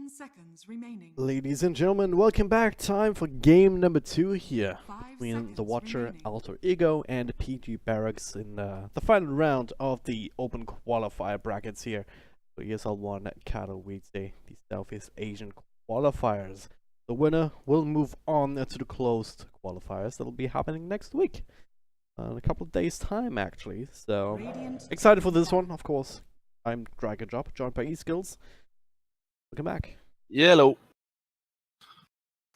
10 seconds remaining. Ladies and gentlemen, welcome back. Time for game number 2 here 5 between the seconds Watcher, remaining. Alter Ego, and PG.Barracx in the final round of the open qualifier brackets here for ESL 1 Katowice, the Southeast Asian qualifiers. The winner will move on to the closed qualifiers that'll be happening next week. In a couple of days' time, actually. So, Radiant excited for this one, of course. I'm Dragon Job, joined by eSkills. Welcome back. Yellow.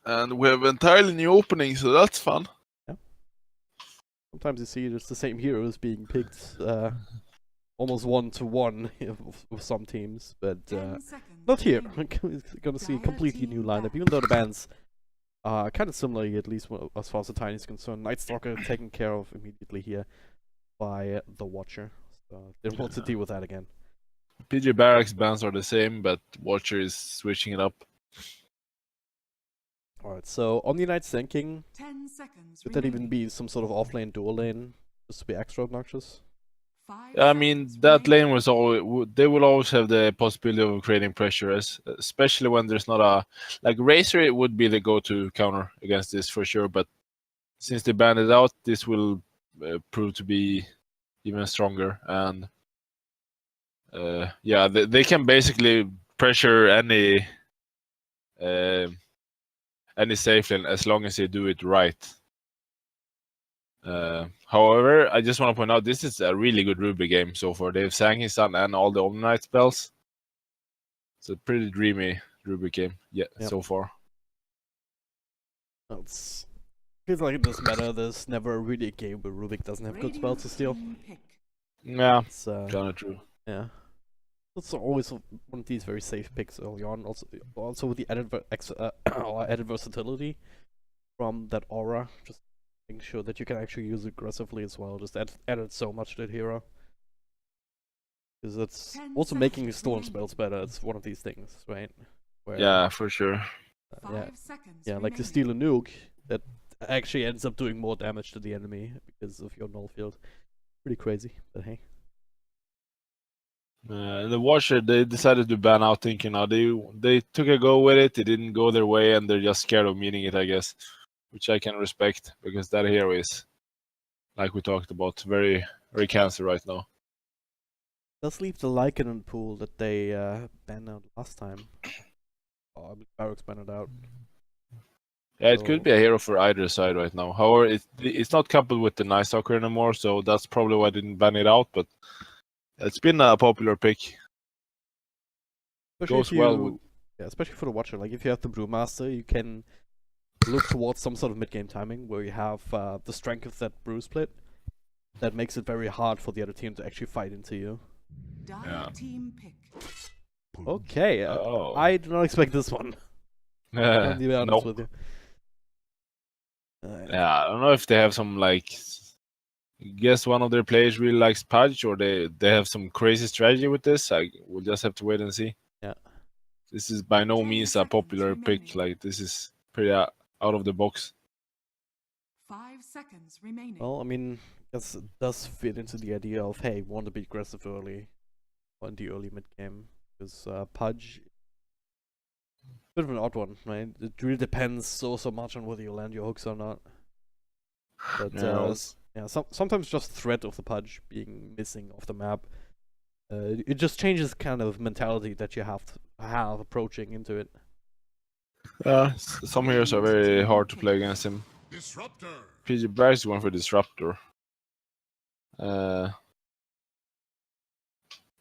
And we have entirely new openings, so that's fun. Sometimes you see it's the same heroes being picked almost one-to-one with some teams, but 10 seconds not here. remaining. We're gonna see a completely new lineup, even though the bands are kind of similar, at least as far as the Tiny is concerned. Night Stalker taken care of immediately here by the Watcher, so didn't want to deal with that again. PG.Barracx bans are the same, but Watcher is switching it up. Alright, so on the Night Sinking, 10 seconds could that even remaining. be some sort of offlane dual lane, just to be extra obnoxious? 5 I mean, seconds that remaining. lane was always, they will always have the possibility of creating pressure, especially when there's not a, like Razor, it would be the go-to counter against this for sure, but since they banned it out, this will prove to be even stronger, and yeah, they can basically pressure any safe lane as long as they do it right. However, I just want to point out this is a really good Ruby game so far. They have Sang his son and all the Omnight spells. It's a pretty dreamy Ruby game, yeah, Yep. so far. It's feels like it doesn't matter. There's never really a game where Rubik doesn't have good spells to steal. Radiant team pick. Yeah, It's kind of true. yeah. It's always one of these very safe picks early on. Also with the added versatility from that aura, just making sure that you can actually use it aggressively as well. Just added so much to that hero. Because it's 10 also making seconds storm remaining. spells better. It's one of these things, right? Where, Yeah, for sure. 5 seconds yeah, like to remaining. steal a nuke that actually ends up doing more damage to the enemy because of your null field. Pretty crazy, but hey. The Watcher, they decided to ban out thinking now they took a go with it, it didn't go their way, and they're just scared of meeting it, I guess, which I can respect because that hero is, like we talked about, very very cancer right now. Does leave the Lycanon pool that they banned out last time. Oh, I believe Barracks banned it out. Yeah, it could be a hero for either side right now. However, it's not coupled with the Night Stalker anymore, so that's probably why I didn't ban it out. But it's been a popular pick. Especially Goes if well you, with. yeah, especially for the Watcher. Like if you have the Brewmaster, you can look towards some sort of mid-game timing where you have the strength of that brew split. That makes it very hard for the other team to actually fight into you. Dire Yeah. team pick. Okay, Oh. I did not expect this one. I'll be honest Nope. with you. Yeah, I don't know if they have some like. Guess one of their players really likes Pudge, or they have some crazy strategy with this. We'll just have to wait and see. Yeah. This is by no 10 means a seconds popular pick. remaining. Like this is pretty out of the box. 5 seconds remaining. Well, I mean, it does fit into the idea of, hey, want to be aggressive early, or in the early mid-game, because Pudge, bit of an odd one, right? It really depends so much on whether you land your hooks or not. But yeah, sometimes just threat of the Pudge being missing off the map, it just changes kind of mentality that you have to have approaching into it. Some heroes are very hard to play against him. Disruptor. PG.Barracx is going for Disruptor. Yeah,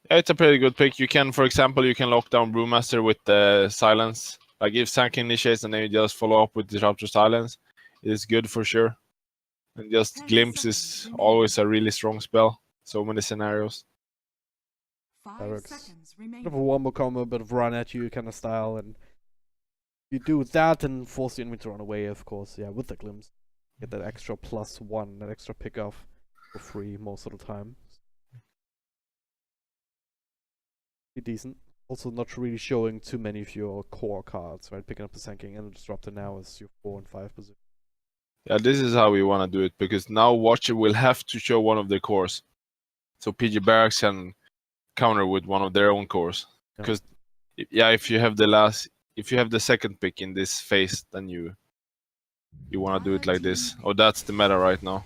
it's a pretty good pick. You can, for example, lock down Brewmaster with Silence. Like if Sank initiates and then you just follow up with Disruptor Silence, it is good for sure. And just 10 Glimpse seconds is remaining. always a really strong spell. So many scenarios. 5 Barracks. seconds Bit of a remaining. wombo combo, a bit of run at you kind of style, and you do that and force the enemy to run away, of course, yeah, with the glimpse. Get that extra +1, that extra pick off for free most of the time. Be decent. Also not really showing too many of your core cards, right? Picking up the Sanking and the Disruptor now is your 4 and 5 position. Yeah, this is how we want to do it because now Watcher will have to show one of their cores. So PG.Barracx can counter with one of their own cores. Yeah. Because, yeah, if you have the last if you have the second pick in this phase, then you want to do it like this. Oh, that's the meta right now.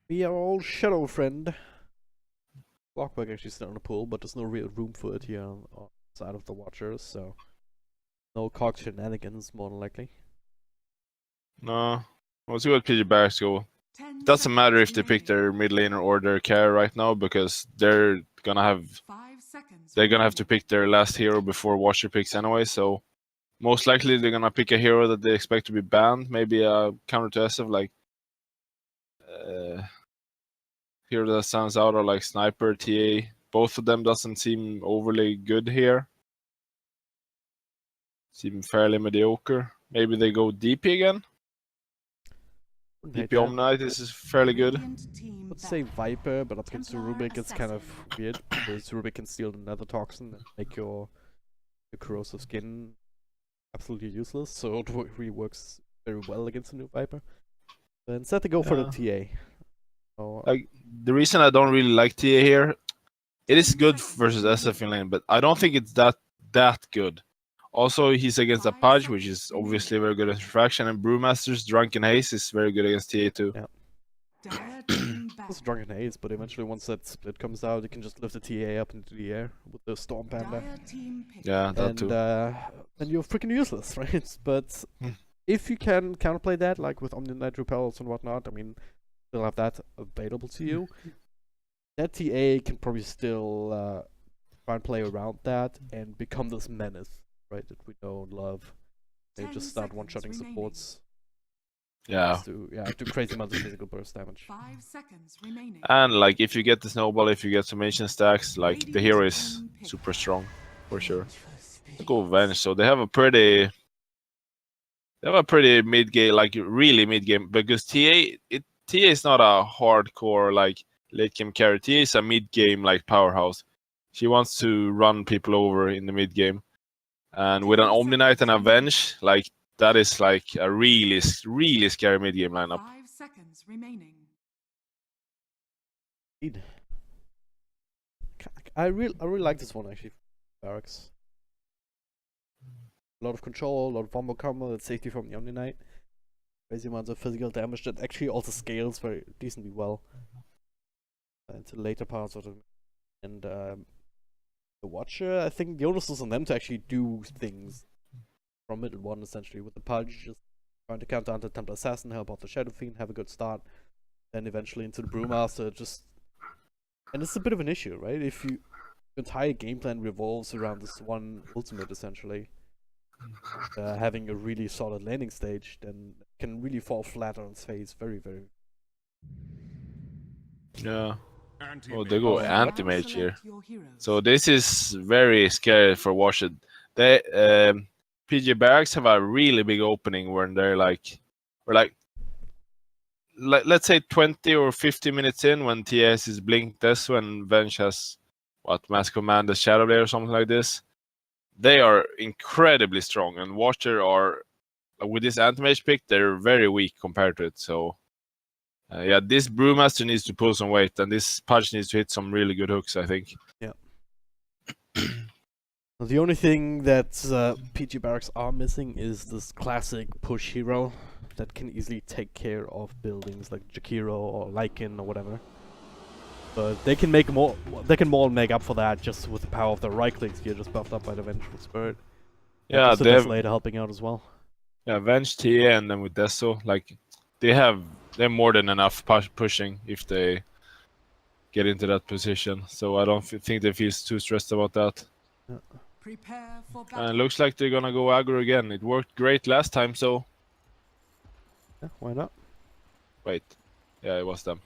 We are all Shadow Friend. Clockwork actually still on the pool, but there's no real room for it here on the side of the Watchers, so no cock shenanigans, more than likely. No. We'll see what PG.Barracx go. 10 It doesn't matter if they seconds pick their mid laner or their carry right now, because they're gonna have 5 seconds to pick their last hero before Watcher picks anyway, so most likely they're gonna pick a hero that they expect to be banned, maybe a counter to SF, like hero that stands out, or like Sniper, TA. Both of them doesn't seem overly good here. Seem fairly mediocre. Maybe they go DP again. DP Omnite is fairly good. Radiant team Let's say battle. Viper, but up against Templar Rubik it's kind of assassin. weird, because Rubik can steal another toxin and make your corrosive skin absolutely useless, so it really works very well against a new Viper. But instead they go for the TA. So, Like, the reason I don't really like TA here, it is good versus SF in lane, but I don't think it's that good. Also, he's against a Pudge, which is obviously very good at Refraction, and Brewmaster's Drunken Haze is very good against TA too. yeah. Dire team battle. It's Drunken Haze, but eventually once that split comes out, you can just lift the TA up into the air with the Storm Panda. Dire team pick. Yeah, that And too. then you're freaking useless, right? But Hmm. if you can counterplay that, like with Omni-Knight repels and whatnot, I mean, still have that available to you. That TA can probably still try and play around that and become this menace, right? That we know and love. They 10 just start seconds one-shotting remaining. supports. Yeah. Do crazy amounts of physical burst damage. 5 seconds remaining. And like, if you get the snowball, if you get summation stacks, like, the hero is Radiant team super strong for sure. Let's go Venge. So they have a pretty mid game, like really mid game, because TA is not a hardcore like late game carry. TA is a mid game like powerhouse. She wants to run people over in the mid game, and with an Omni Knight and a Venge, like, that is like a really scary mid game lineup. 5 seconds remaining. Indeed. I really like this one actually. Barracks. A lot of control, a lot of combo combo, that's safety from the Omni Knight. Crazy amounts of physical damage that actually also scales very decently well into the later parts of the. And the Watcher, I think the onus is on them to actually do things from middle one, essentially, with the Pudge just trying to counter onto Templar Assassin, help out the Shadow Fiend, have a good start, then eventually into the Brewmaster. Just, and it's a bit of an issue, right? If your entire game plan revolves around this one ultimate, essentially, having a really solid landing stage, then it can really fall flat on its face very, very. Yeah. Oh, they go anti-mage here. Select your heroes. So this is very scary for Washed. They PG.Barracx have a really big opening when they're like, or like, let's say 20 or 50 minutes in, when TS is blinked this, when Venge has what, Mass Command, the Shadow Blade or something like this. They are incredibly strong, and Watcher are, with this anti-mage pick, they're very weak compared to it. So yeah, this Brewmaster needs to pull some weight, and this Pudge needs to hit some really good hooks, I think. Yeah. The only thing that PG.Barracx are missing is this classic push hero that can easily take care of buildings like Jakiro or Lycan or whatever. But they can make more. They can more make up for that just with the power of the right clicks here, just buffed up by the Vengeful Spirit. Yeah, just the they have, Desolator helping out as well. yeah, Venge, TA, and then with Deso, like, they're more than enough pushing if they get into that position. So I don't think they feel too stressed about that. Yeah. Prepare for And battle. it looks like they're gonna go aggro again. It worked great last time, so Yeah, why not? wait. Yeah, it was them.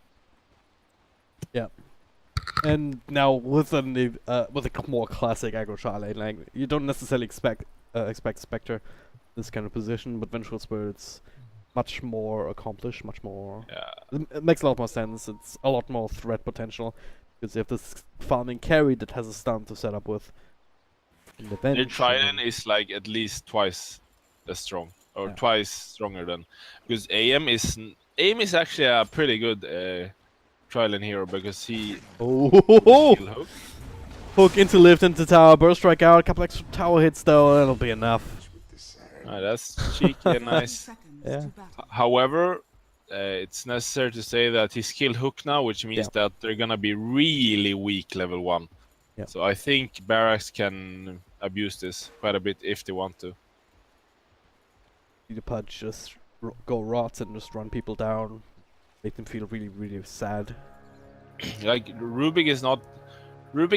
And now with a more classic aggro Charlene, like you don't necessarily expect Spectre this kind of position, but Vengeful Spirit's much more accomplished, much more. Yeah. It makes a lot more sense. It's a lot more threat potential because you have this farming carry that has a stun to set up with. The Their Venge, Trident is like at least twice as strong, or Yeah. twice stronger than, because AM is actually a pretty good Trident hero, because he Oh, heal hook. Hook into lift into tower, burst strike out, a couple extra tower hits though, that'll be enough. That's cheeky and 30 nice. seconds Yeah. to battle. However, it's necessary to say that he's killed Hook now, which means that they're gonna be really weak level 1. Yeah. So I think Barracx can abuse this quite a bit if they want to. The Pudge just go rots and just run people down, make them feel really, really sad. Like Rubik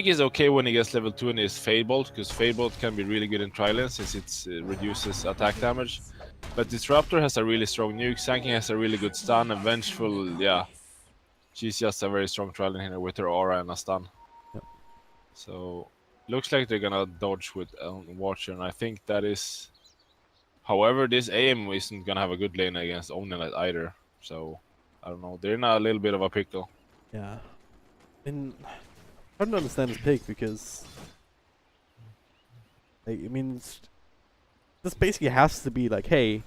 is okay when he gets level 2 and is Fadebolt, because Fadebolt can be really good in Trilance since it reduces attack damage. But Disruptor has a really strong nuke, Sanking has a really good stun, and Vengeful, yeah. She's just a very strong Trilane here with her aura and a stun. Yep. So, looks like they're gonna dodge with Watcher, and I think that is... However, this AM isn't gonna have a good lane against Omnilet either, so... I don't know, they're in a little bit of a pickle. Yeah. And I don't understand his pick because, like, I mean, this basically has to be like, hey,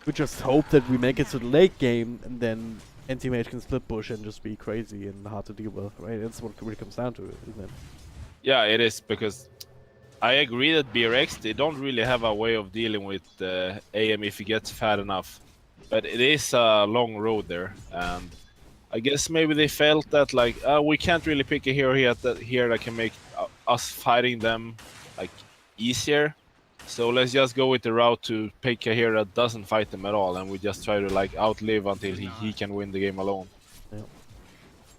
we just hope that we make it to the late game and then anti-mage can split push and just be crazy and hard to deal with, right? That's what it really comes down to, isn't it? Yeah, it is, because I agree that BRX, they don't really have a way of dealing with AM if he gets fat enough. But it is a long road there, and I guess maybe they felt that, like, we can't really pick a hero here that can make us fighting them, like, easier. So let's just go with the route to pick a hero that doesn't fight them at all, and we just try to, like, outlive until he can win the game alone. Yeah.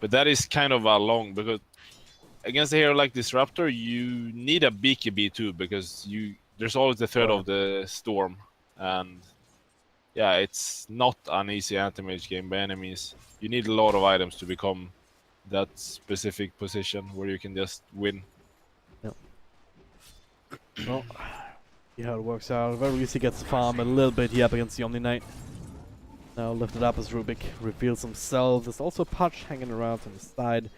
But that is kind of a long, because against a hero like Disruptor, you need a BKB too, because there's always the threat of the storm, and yeah, it's not an easy anti-mage game by any means. You need a lot of items to become that specific position where you can just win. Yep. Well, see how it works out. At very least he gets the farm a little bit here up against the Omni Knight. Now lifted up as Rubik reveals himself. There's also Pudge hanging around on the side.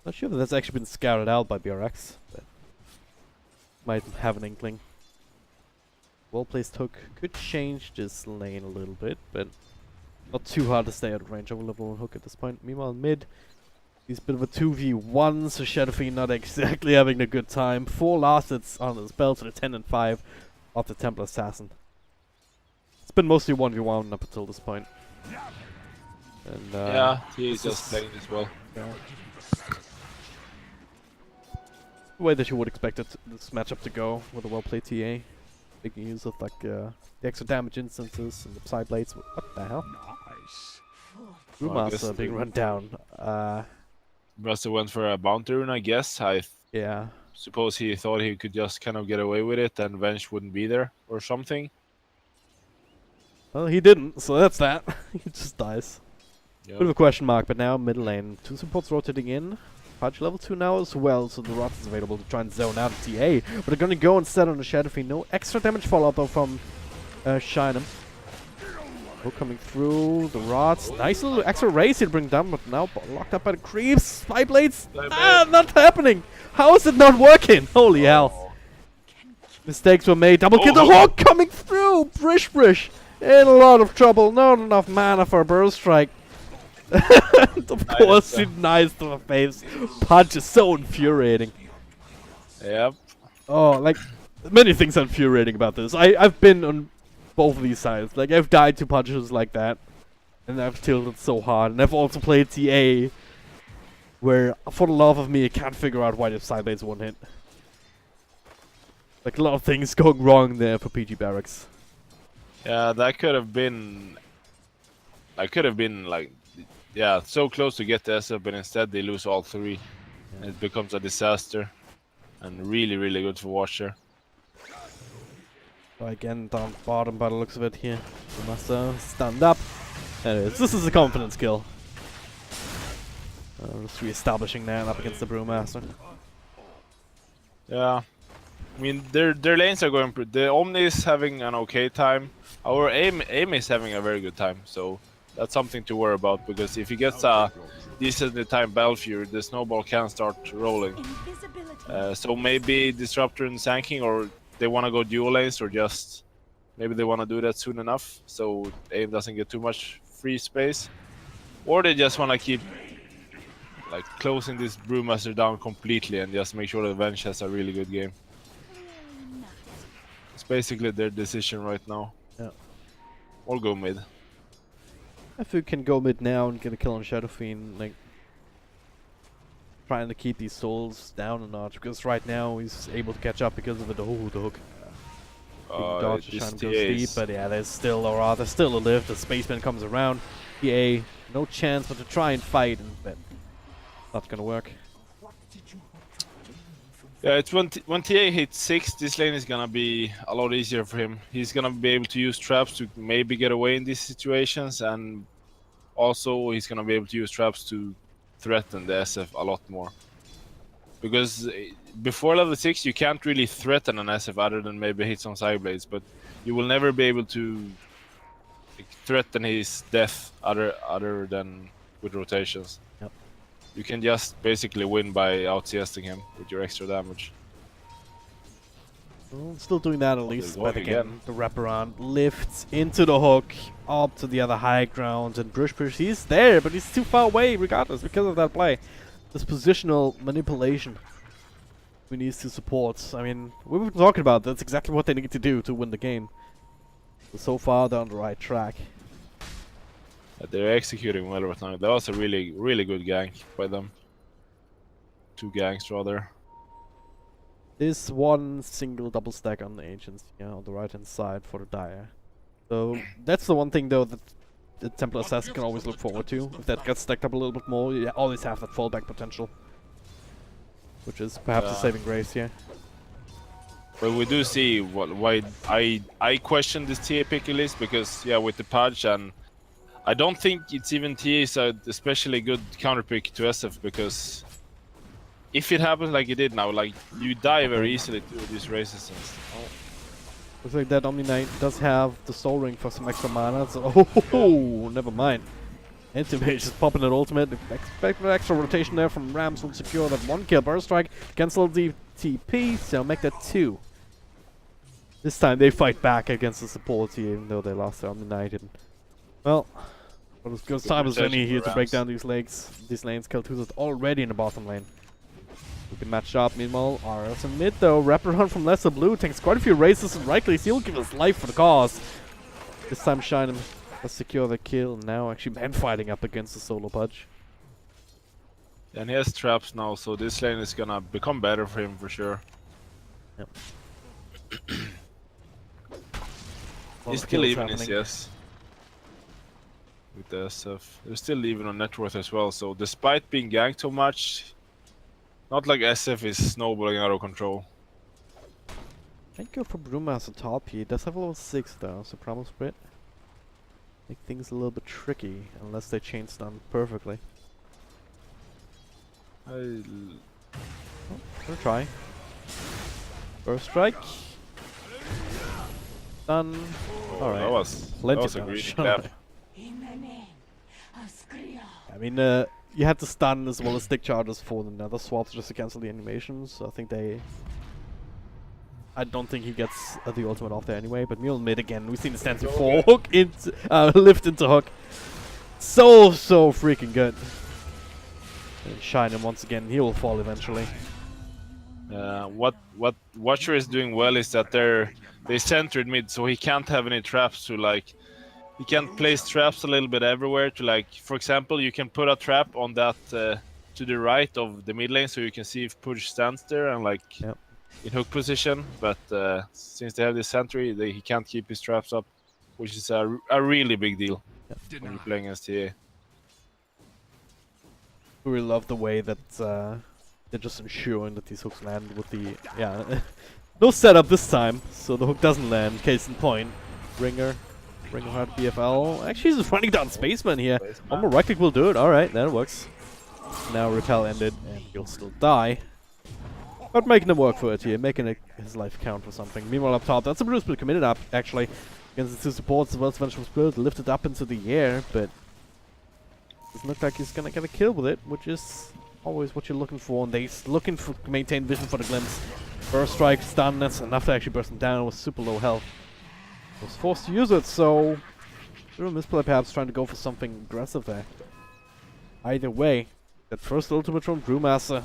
Not sure if that's actually been scouted out by BRX, but might have an inkling. Well-placed hook could change this lane a little bit, but not too hard to stay out of range of a level 1 hook at this point. Meanwhile, mid, he's a bit of a 2v1, so Shadowfiend not exactly having a good time. 4 last hits on his belt to the 10 and 5 of the Templar Assassin. It's been mostly 1v1 up until this point. And, yeah, he's just playing this well. Yeah. The way that you would expect this matchup to go with a well-played TA. Making use of like the extra damage instances and the side blades. What the hell? Nice. Brewmaster being run down. Russell went for a bounty rune, I guess. I Yeah. suppose he thought he could just kind of get away with it and Venge wouldn't be there or something. Well, he didn't, so that's that. He just dies. Yep. Bit of a question mark, but now middle lane. 2 supports rotating in. Pudge level 2 now as well, so the rot is available to try and zone out a TA. But they're gonna go instead on the Shadowfiend. No extra damage fallout though from Shinem. Oh, coming through the rods. Nice little extra race he'd bring down, but now locked up by the creeps. Spy blades. Not happening. How is it not working? Holy hell. Mistakes were made. Double kill. The Hawk coming through. Brish. In a lot of trouble. Not enough mana for a burst strike. Of course, he nice to the face. Pudge is so infuriating. Yep. Oh, like, many things are infuriating about this. I've been on both of these sides. Like, I've died to Pudges like that. And I've tilted so hard. And I've also played TA where, for the love of me, I can't figure out why the side blades one hit. Like, a lot of things going wrong there for PG.Barracx. Yeah, that could have been... like... Yeah, so close to get the SF, but instead they lose all 3. Yeah. And it becomes a disaster. And really, really good for Watcher. So again, down bottom by the looks of it here. We must stand up. Anyways, this is a confidence kill. Just re-establishing that up against the Brewmaster. Yeah. I mean, their lanes are going pretty... The Omni is having an okay time. Our aim is having a very good time, so... That's something to worry about, because if he gets a decently timed Battlefury, the snowball can start rolling. So maybe Disruptor and Sanking, or they want to go dual lanes, or just maybe they want to do that soon enough, so AIM doesn't get too much free space. Or they just want to keep like closing this Brewmaster down completely and just make sure that Venge has a really good game. It's basically their decision right now. Yeah. Or go mid. If we can go mid now and get a kill on Shadow Fiend, like trying to keep these souls down a notch, because right now he's able to catch up because of the hook. Dodge is trying to go steep, but yeah, there's still a lift. The Spaceman comes around. PA, no chance but to try and fight, but not gonna work. Yeah, it's when TA hits 6, this lane is gonna be a lot easier for him. He's gonna be able to use traps to maybe get away in these situations, and also he's gonna be able to use traps to threaten the SF a lot more. Because before level 6 you can't really threaten an SF other than maybe hit some side blades, but you will never be able to threaten his death other than with rotations. Yep. You can just basically win by out-CSing him with your extra damage. Well, still doing that at least, going but again, again. the wraparound lifts into the hook, up to the other high ground, and Brush, he's there, but he's too far away regardless because of that play. This positional manipulation we need to support. I mean, we've been talking about that's exactly what they need to do to win the game. So far, they're on the right track. They're executing well right now. That was a really, really good gank by them. 2 ganks rather. This one single double stack on the Ancients, yeah, on the right hand side for the Dire. So that's the one thing though that the Templar Assassin can always look forward to. If that gets stacked up a little bit more, you always have that fallback potential. Which is perhaps a saving grace here. But we do see why I question this TA pick list, because yeah, with the Pudge, and I don't think it's even TA's a especially good counter pick to SF, because if it happens like it did now, like you die very easily to these races. Looks like that Omni Knight does have the Soul Ring for some extra mana, so never mind. Anti-Mage is popping an ultimate. Expect an extra rotation there from Rams will secure that 1 kill. Burst Strike cancel the TP, so make that 2. This time they fight back against the support here, even though they lost their Omni Knight. And, well, but as good as time as any here to break down these lanes. Kel'Thuz's is already in the bottom lane. We can match up. Meanwhile, RS in mid though. Wraparound from Lesser Blue takes quite a few races, and rightly he'll give his life for the cause. This time Shinem has secured the kill, and now actually man fighting up against the solo Pudge. And he has traps now, so this lane is gonna become better for him for sure. Yep. He's still even in CS. With the SF. They're still even on net worth as well, so despite being ganked so much, not like SF is snowballing out of control. I'd go for Brewmaster top. He does have a level 6 though, so Primal Split make things a little bit tricky unless they chain stun perfectly. Oh, gonna try. Burst Strike. Stun. Alright. That was a greedy clap. I mean, you had to stun as well as stick charges for the nether swaps just to cancel the animations. So I think I don't think he gets the ultimate off there anyway. But Mule mid again. We've seen the stance before. Hook into lift into hook. So freaking good. And shine him once again. He will fall eventually. What Watcher is doing well is that they centered mid, so he can't have any traps to like. He can place traps a little bit everywhere to like, for example, you can put a trap on that to the right of the mid lane, so you can see if Pudge stands there and like in hook position. But since they have this sentry, he can't keep his traps up, which is a really big deal when you're playing against TA. We really love the way that they're just ensuring that these hooks land with the no setup this time, so the hook doesn't land. Case in point, Ringer hard BFL. Actually, he's running down Spaceman here. One more right click will do it. Alright, that works. Now Repel ended, and he'll still die. But making him work for it here, making his life count for something. Meanwhile, up top, that's a Blue Split committed up, actually. Against the 2 supports, as well as Vengeful Spirit, lifted up into the air, but doesn't look like he's gonna get a kill with it, which is always what you're looking for. And they're looking to maintain vision for the glimpse. Burst Strike, stun, that's enough to actually burst him down with super low health. Was forced to use it, so Misplay perhaps trying to go for something aggressive there. Either way, That first ultimate from Brewmaster,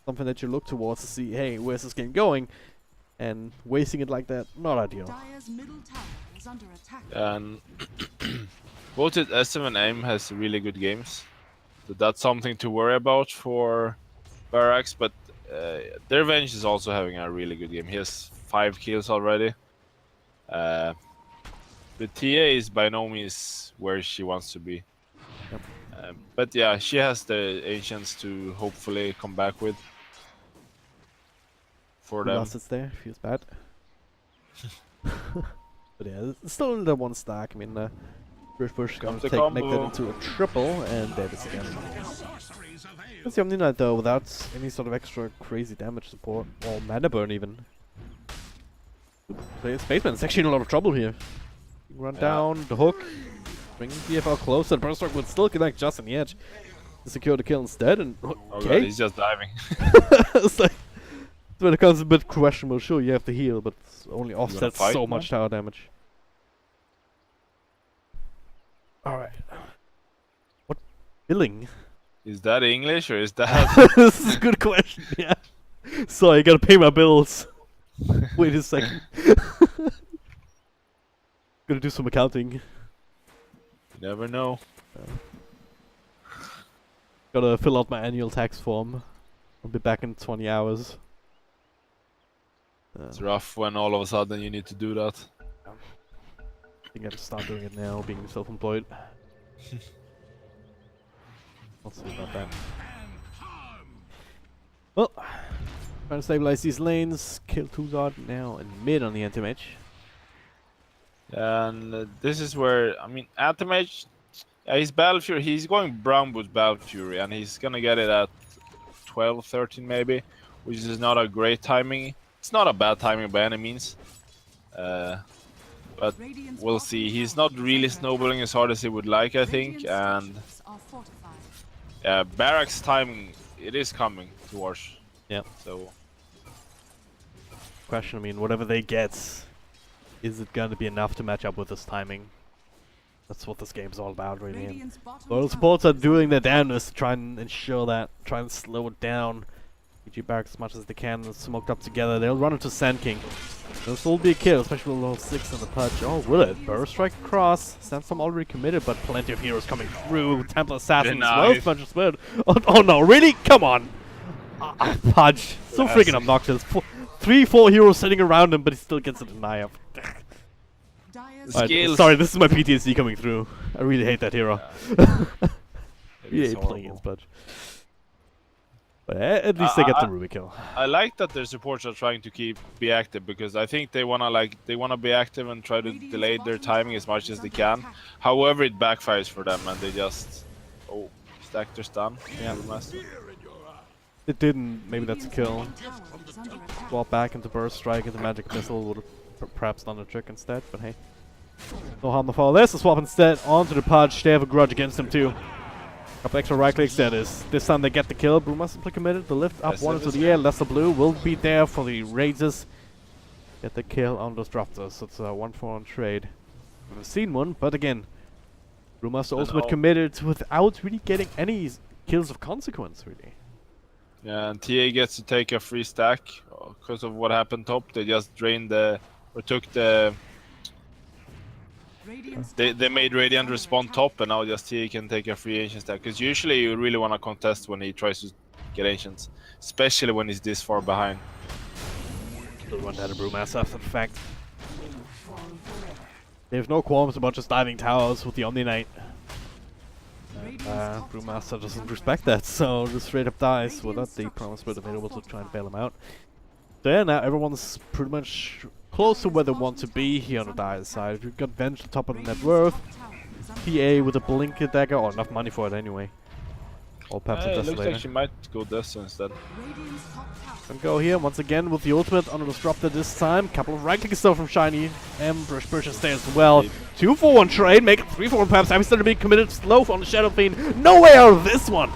something that you look towards to see, hey, where's this game going? And wasting it like that, not ideal. Dire's middle tower is under attack. And both SM and AIM has really good games. So that's something to worry about for Barracx, but their Venge is also having a really good game. He has 5 kills already. The TA is by no means where she wants to be. Yep. But yeah, she has the Ancients to hopefully come back with. For them. Lost it's there, feels bad. But yeah, it's still in the 1 stack. I mean, Bush is gonna make that combo. into a triple, and there it is again. That's the Omni Knight though, without any sort of extra crazy damage support, or mana burn even. Player Spaceman is actually in a lot of trouble here. Run down, the hook, bring DFL closer, the Burst Strike would still connect just on the edge. To secure the kill instead, and Oh god, okay. he's just diving. It's like, when it comes a bit questionable, sure you have to heal, but it's only offsets fight so now? much tower damage. Alright. What billing? Is that English or is that... This is a good question, yeah. Sorry, I gotta pay my bills. Wait a second. Gonna do some accounting. You never know. Gotta fill out my annual tax form. I'll be back in 20 hours. It's rough when all of a sudden you need to do that. I think I have to start doing it now, being self-employed. I'll see about that. Well, trying to stabilize these lanes. Kill Tuzard now in mid on the anti-mage. And this is where, I mean, Anti-Mage, yeah, he's Battle Fury, he's going brown with Battle Fury, and he's gonna get it at 12, 13 maybe, which is not a great timing. It's not a bad timing by any means. But we'll see. He's not really snowballing as hard as he would like, I think, and Barracx timing, it is coming towards. Yeah. So Question, I mean, whatever they get, is it gonna be enough to match up with this timing? That's what this game's all about, really. And the supports are doing their damnedest to try and ensure that, try and slow it down. PG.Barracx as much as they can, smoked up together. They'll run into Sand King. This will be a kill, especially with level 6 on the Pudge. Oh, will it? Burst Strike across. Sandstorm already committed, but plenty of heroes coming through. Templar Assassin as well. Sponge of Spirit. Oh no, really? Come on! Pudge. So freaking obnoxious. 3-4 heroes sitting around him, but he still gets a deny of. Skills. Sorry, this is my PTSD coming through. I really hate that hero. It is hate playing horrible. against Pudge. But at least they get the Ruby kill. I like that their supports are trying to be active, because I think they wanna be active and try to delay their timing as much as they can. However, it backfires for them, and they just stack their stun. Yeah. Master. It didn't. Maybe that's a kill. Swap back into Burst Strike, into Magic Missile would have perhaps done the trick instead. But hey, no harm to follow. There's a swap instead onto the Pudge. They have a grudge against him too. Couple extra right clicks, that is. This time they get the kill. Brew must simply committed. The lift up one into the air. Lesser Blue will be there for the Razors. Get the kill on those Droppers. So it's a 1-4 on trade. We've seen one, but again, Brew must ultimate committed without really getting any kills of consequence, really. Yeah, and TA gets to take a free stack because of what happened top. They just drained or took the. They made Radiant respond top, and now just TA can take a free Ancient stack. Because usually you really want to contest when he tries to get Ancients, especially when he's this far behind. Still run down a Brewmaster after the fact. They have no qualms about just diving towers with the Omni Knight. Brewmaster doesn't respect that, so just straight up dies without the Promise Spirit available to try and bail him out. So yeah, now everyone's pretty much close to where they want to be here on the Dire side. If you've got Venge on top of the net worth, PA with a Blinker Dagger, or enough money for it anyway. Or perhaps a It looks Desolator. like she might go Desta instead. And go here once again with the ultimate on the disruptor this time. Couple of right clicks though from Shiny. Brush is there as well. 2-4-1 trade, make it 3-4 perhaps. I'm starting to be committed slow on the Shadow Fiend. No way out of this one!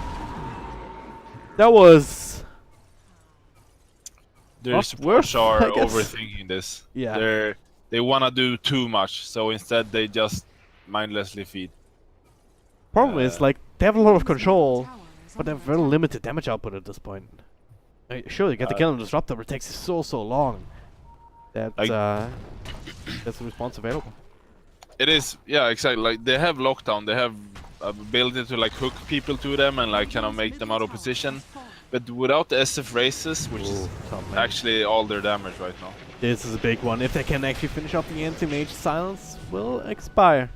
That was. Their Not supports worth, are I guess. overthinking this. Yeah. They wanna do too much, so instead they just mindlessly feed. Problem is, like, they have a lot of control. But they have very limited damage output at this point. Sure, you get the kill on Disruptor, but it takes so long. That that's the response available. It is, yeah, exactly. Like they have lockdown, they have ability to like hook people to them and like kind of make them out of position. But without the SF races, which is actually all their damage right now. This is a big one. If they can actually finish off the anti-mage, silence will expire.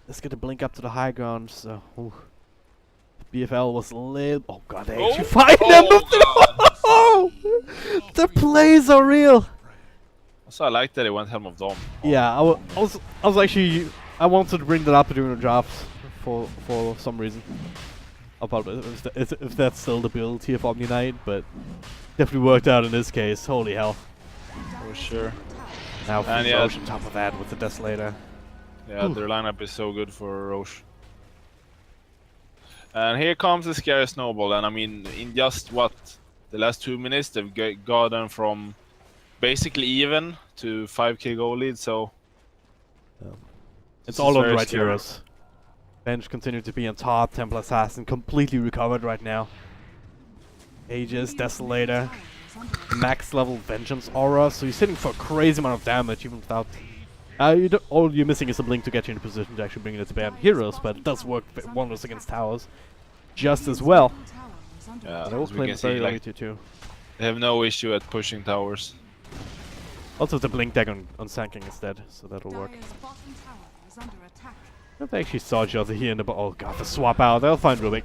Let's get a blink up to the high ground. So, BFL was lit. Oh god, they actually fight them. Oh, the plays are real. So I like that it went Helm of Dawn. Yeah, I was actually I wanted to bring that up during the draft for some reason. About if that's still the build here for Omni Knight, but definitely worked out in this case. Holy hell! For sure. Now for Roche on top of that with the Desolator. Yeah, their lineup is so good for Roche. And here comes the scary snowball. And I mean, in just what the last 2 minutes, they've gotten from basically even to 5k goal lead. So it's all on the right heroes. Bench continued to be on top. Templar Assassin completely recovered right now. Aegis, Desolator, max level Vengeance Aura. So he's hitting for a crazy amount of damage even without. All you're missing is a blink to get you in a position to actually bring it to bad heroes, but it does work wonders against towers just as well. Yeah, they will play very early too. They have no issue at pushing towers. Also, the blink deck on Sanking instead, so that'll work. If they actually saw each other here in the oh god, the swap out, they'll find Rubik.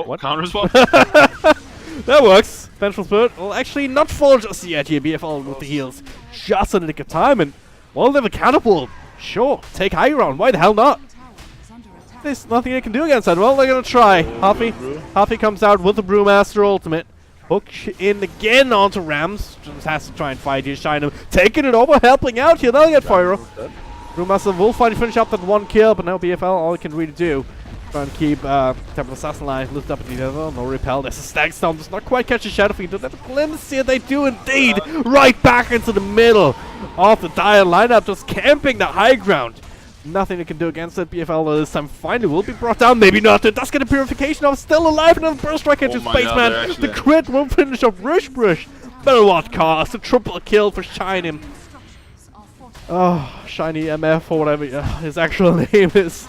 What? Counter swap? That works! Vengeful Spirit will actually not fall just yet here, BFL with the heals. Just in the nick of time, and well, they have a catapult. Sure, take high ground, why the hell not? There's nothing they can do against that. Well, they're gonna try. Huffy comes out with the Brewmaster ultimate. Hook in again onto Rams. Just has to try and fight here, shine him. Taking it over, helping out here, they'll get fire. Brewmaster will finally finish up that one kill, but now BFL all it can really do. Trying to keep Templar Assassin alive, lift up at the other, no repel. There's a Stag Storm, does not quite catch a Shadow Fiend. Don't have a glimpse here, they do indeed. Right back into the middle of the dire lineup, just camping the high ground. Nothing they can do against it. BFL this time finally will be brought down, maybe not. It does get a purification of still alive, another burst strike into Spaceman. The crit will finish off Rush. Better what cost, a triple kill for Shiny. Oh, Shiny MF or whatever his actual name is.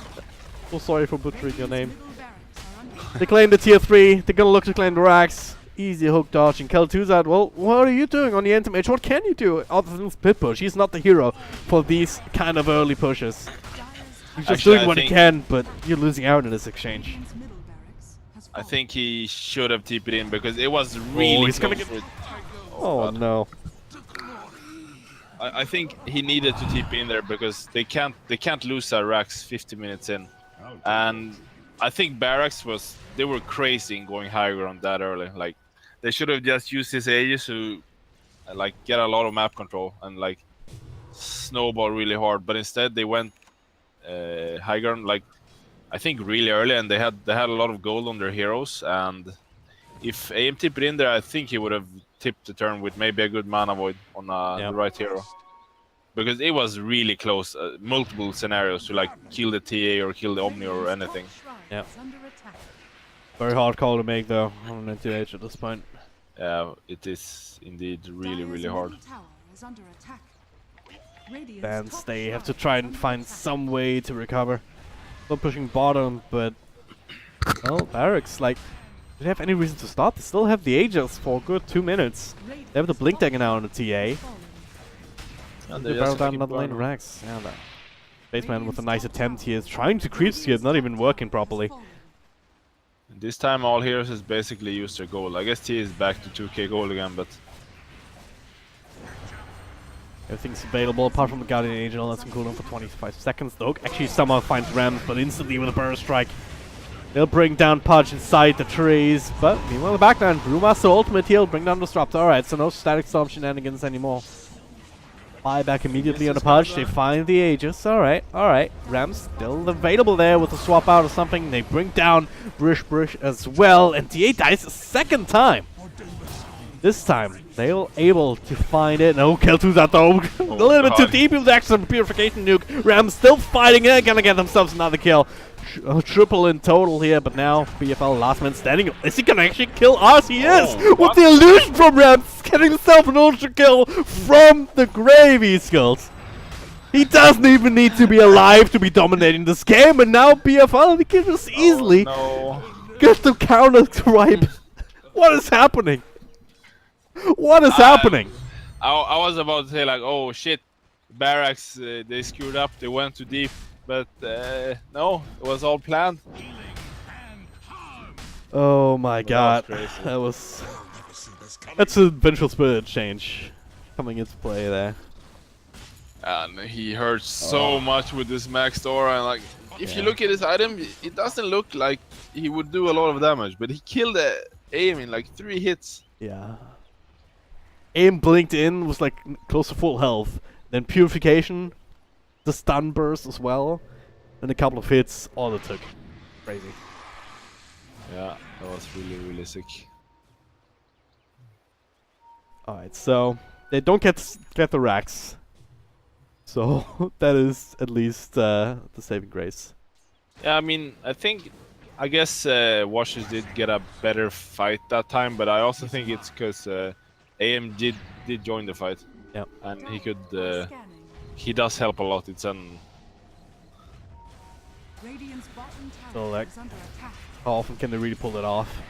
So sorry for butchering your name. They claim the tier 3. They're gonna look to claim the racks. Easy hook dodge and Kel'Thuzad. Well, what are you doing on the anti-mage? What can you do other than split push? He's not the hero for these kind of early pushes. He's just doing what he can, but you're losing out in this exchange. I think he should have TP'd in because it was really he's gonna get oh no. I think he needed to TP in there because they can't lose their racks 50 minutes in. And I think Barracx they were crazy in going high ground that early. Like they should have just used his Aegis to like get a lot of map control and like snowball really hard. But instead they went high ground like I think really early, and they had a lot of gold on their heroes. And if AM tipped in there, I think he would have tipped the turn with maybe a good mana void on the right hero. Because it was really close, multiple scenarios to like kill the TA or kill the Omni or anything. Yeah. Very hard call to make though on an NTH at this point. Yeah, it is indeed really hard. Bands, they have to try and find some way to recover. Still pushing bottom, but well, Barracx, like, do they have any reason to stop? They still have the Aegis for a good 2 minutes. They have the Blink dagger now on the TA. And they barrel down another lane Rex. Yeah, that Spaceman with a nice attempt here is trying to creep skip, not even working properly. This time all heroes has basically used their gold. I guess T is back to 2k gold again, but everything's available apart from the Guardian Angel. That's some cooldown for 25 seconds. The hook actually somehow finds Rams, but instantly with a burst strike. They'll bring down Pudge inside the trees, but meanwhile the backline, Brewmaster ultimate he'll bring down the Disruptor. Alright, so no static storm shenanigans anymore. Fly back immediately on the Pudge, they find the Aegis. Alright. Rams still available there with a swap out or something. They bring down Brish as well, and TA dies a second time. This time, they're able to find it. No, Kel'Thuzad though. A little bit too deep. It was actually a purification nuke. Rams still fighting it. Gonna get themselves another kill. triple in total here, but now BFL last man standing. Is he gonna actually kill us? He is! With what? the illusion from Rams, getting himself an ultra kill from the gravy skills. He doesn't even need to be alive to be dominating this game, and now BFL, he can just easily get the counter swipe. What is happening? What is happening? I was about to say like, oh shit, Barracx, they screwed up, they went too deep, but no, it was all planned. Oh my god, That was that's a vengeful spirit change coming into play there. And he hurts so much with this max aura, and like, if you look at his item, it doesn't look like he would do a lot of damage, but he killed the aim in like 3 hits. Yeah. Aim blinked in, was like close to full health. Then purification, the stun burst as well, and a couple of hits, all it took. Crazy. Yeah, that was really, really sick. Alright, so they don't get the racks. So that is at least the saving grace. Yeah, I mean, I guess Washers did get a better fight that time, but I also think it's because AM did join the fight. Yeah. And he could, he does help a lot. It's an. Radiant's bottom tower So, like, is under attack. how often can they really pull it off?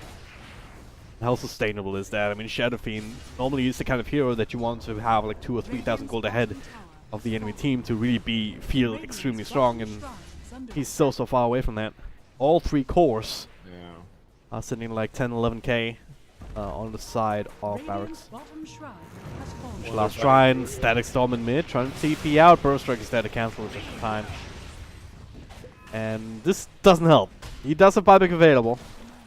How sustainable is that? I mean, Shadow Fiend normally is the kind of hero that you want to have like 2,000 or 3,000 gold ahead of the enemy team to really feel extremely strong, and he's so far away from that. All 3 cores are sitting like 10, 11k on the side of Barracx. Last Shrine, Static Storm in mid, trying to TP out. Burst Strike is there to cancel just in time. And this doesn't help. He does have buyback available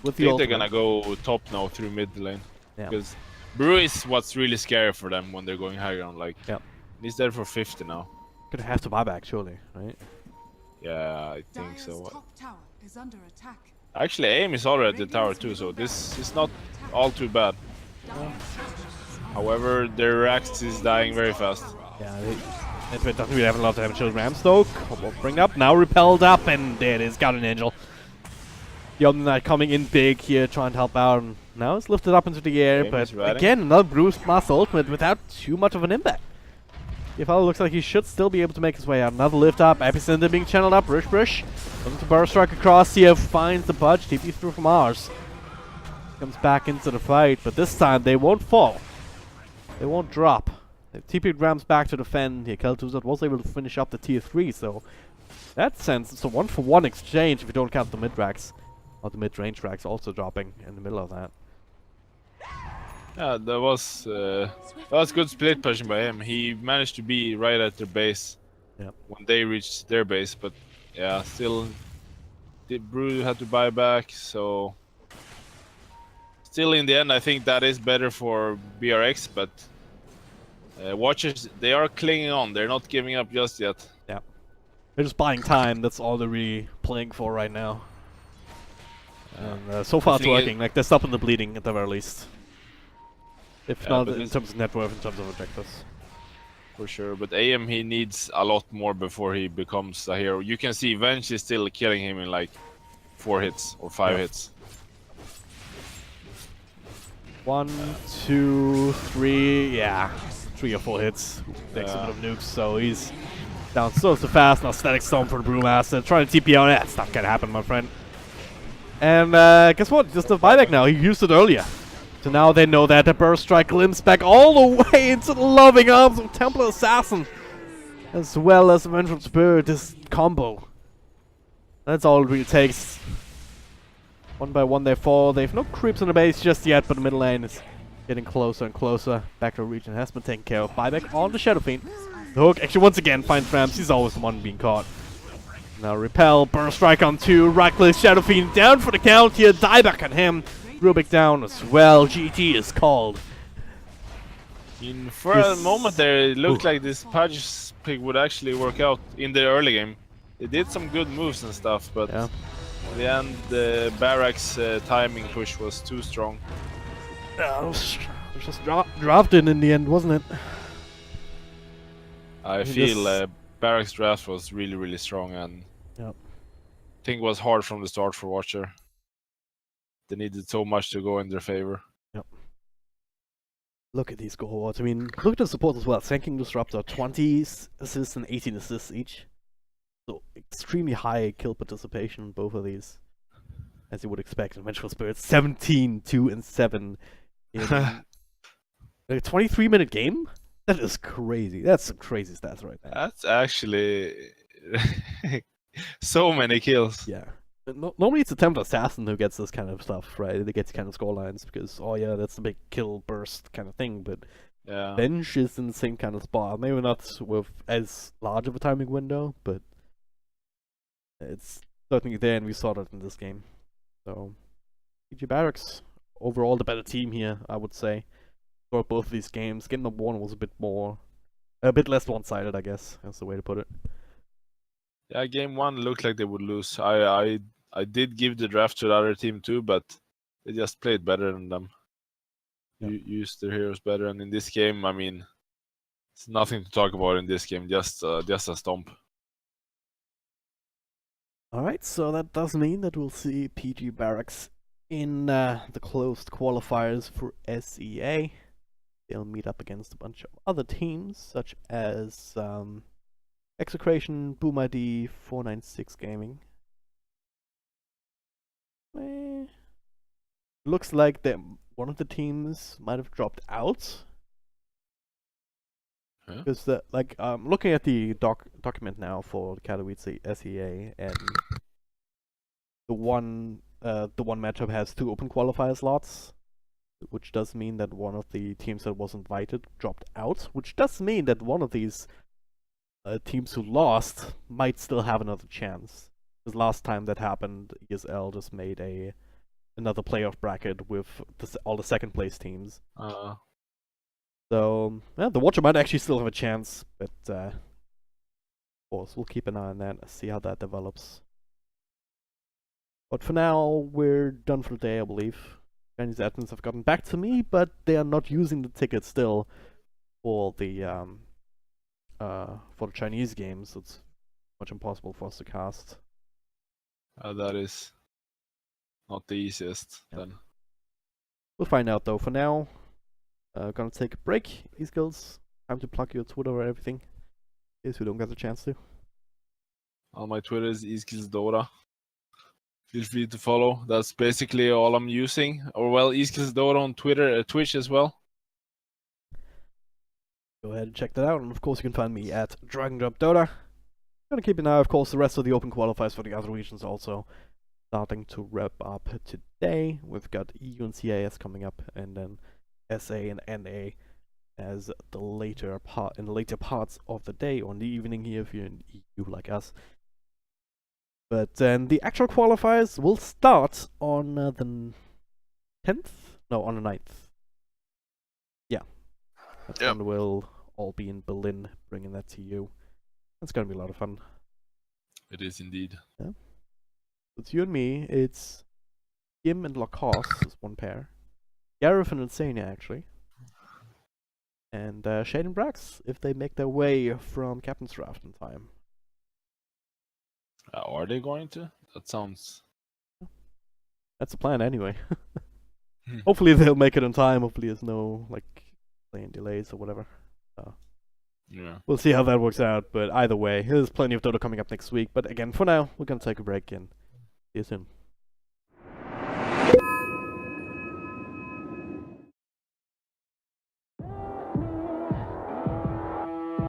with the I think ultimate. they're gonna go top now through mid lane. Yeah. Because Brew is what's really scary for them when they're going high ground. Like, he's there for 50 now. Gonna have to buy back, surely, right? Yeah, I think so. Top tower is under attack. Actually, aim is already at the tower too, so this is not all too bad. However, their Rax is dying very fast. Yeah, it doesn't really have a lot of damage. Shows Ramstoke. Will bring up, now repelled up, and there it is. Got an angel. The Omni Knight coming in big here, trying to help out. And now it's lifted up into the air, but again, another Bruce Mass ultimate without too much of an impact. Yafala looks like he should still be able to make his way out. Another lift up, Epicenter being channeled up. Rush. Comes to Burst Strike across here, finds the Budge, TP through from ours. Comes back into the fight, but this time they won't fall. They won't drop. They've TP'd Rams back to defend here. Katowice was able to finish up the tier 3, so in that sense it's a 1-for-1 exchange if you don't count the mid-racks. Or the mid-range racks also dropping in the middle of that. Yeah, that was good split pushing by him. He managed to be right at their base when they reached their base, but yeah, still the Brew had to buy back, so still in the end I think that is better for BRX, but Watchers, they are clinging on, they're not giving up just yet. Yeah. They're just buying time, that's all they're really playing for right now. And so far it's working, like they're stopping the bleeding at the very least. If not in terms of net worth, in terms of objectives. For sure, but AM he needs a lot more before he becomes a hero. You can see Venge is still killing him in like 4 hits or 5 hits. 1, 2, 3, yeah. 3 or 4 hits. Takes a bit of nukes, so he's down so fast. Now Static Storm for the Brewmaster. Trying to TP on it. That's not gonna happen, my friend. And guess what? Just a buyback now. He used it earlier. So now they know that the Burst Strike glimpses back all the way into the loving arms of Templar Assassin. As well as the Vengeful Spirit, this combo. That's all it really takes. One by one they fall. They have no creeps in the base just yet, but the middle lane is getting closer and closer. Backdoor region has been taken care of. Buyback on the Shadow Fiend. The hook actually once again finds Rams. He's always the one being caught. Now Repel, Burst Strike on 2, right-click Shadow Fiend down for the count here. Dieback on him. Rubik down as well. GT is called. For a moment there, it looked like this Pudge pick would actually work out in the early game. They did some good moves and stuff, but in the end, the Barracx timing push was too strong. It was just drafted in the end, wasn't it? I feel Barracx draft was really, really strong, and think it was hard from the start for Watcher. They needed so much to go in their favor. Look at these goal awards. I mean, look at the support as well. Sanking Disruptor, 20 assists and 18 assists each. So extremely high kill participation in both of these, as you would expect. And Vengeful Spirit, 17, 2, and 7 in a 23-minute game? That is crazy. That's some crazy stats right there. That's actually so many kills. Yeah. Normally it's a Temple Assassin who gets this kind of stuff, right? They get kind of score lines because, oh yeah, that's a big kill burst kind of thing, but Yeah. Bench is in the same kind of spot. Maybe not with as large of a timing window, but it's certainly there, and we saw that in this game. So, PG.Barracx, overall the better team here, I would say. For both of these games, getting number 1 was a bit less one-sided, I guess. That's the way to put it. Yeah, game 1 looked like they would lose. I did give the draft to the other team too, but they just played better than them. Yep. Used their heroes better, and in this game, I mean, it's nothing to talk about in this game. Just a stomp. Alright, so that does mean that we'll see PG.Barracx in the closed qualifiers for SEA. They'll meet up against a bunch of other teams, such as Execration, Boom ID, 496 Gaming. Looks like one of the teams might have dropped out. Huh? Because looking at the document now for Katowice SEA, and the one matchup has 2 open qualifier slots, which does mean that one of the teams that was invited dropped out, which does mean that one of these teams who lost might still have another chance. Because last time that happened, ESL just made another playoff bracket with all the second place teams. So, yeah, the Watcher might actually still have a chance, but of course, we'll keep an eye on that and see how that develops. But for now, we're done for the day, I believe. Chinese admins have gotten back to me, but they are not using the ticket still for the Chinese games. So it's much impossible for us to cast. That is not the easiest then. We'll find out though. For now, gonna take a break. eSkills, time to plug your Twitter or everything, in case we don't get the chance to. On my Twitter is eskillsdota. Feel free to follow. That's basically all I'm using. Or well, eskillsdota on Twitter, Twitch as well. Go ahead and check that out, and of course you can find me at DragonJumpDota. Gonna keep an eye, of course, the rest of the open qualifiers for the other regions also starting to wrap up today. We've got EU and CIS coming up, and then SA and NA as the later parts of the day or in the evening here if you're in EU like us. But then the actual qualifiers will start on the 10th? No, on the 9th. Yeah. That's when we'll all be in Berlin, bringing that to you. It's gonna be a lot of fun. It is indeed. Yeah. It's you and me. It's Jim and Lacoste is one pair. Gareth and Insania actually. And Shade and Brax if they make their way from Captain's Draft in time. Are they going to? That sounds... That's the plan anyway. Hopefully they'll make it in time. Hopefully there's no playing delays or whatever. Yeah. We'll see how that works out, but either way, there's plenty of Dota coming up next week. But again, for now, we're gonna take a break and see you soon.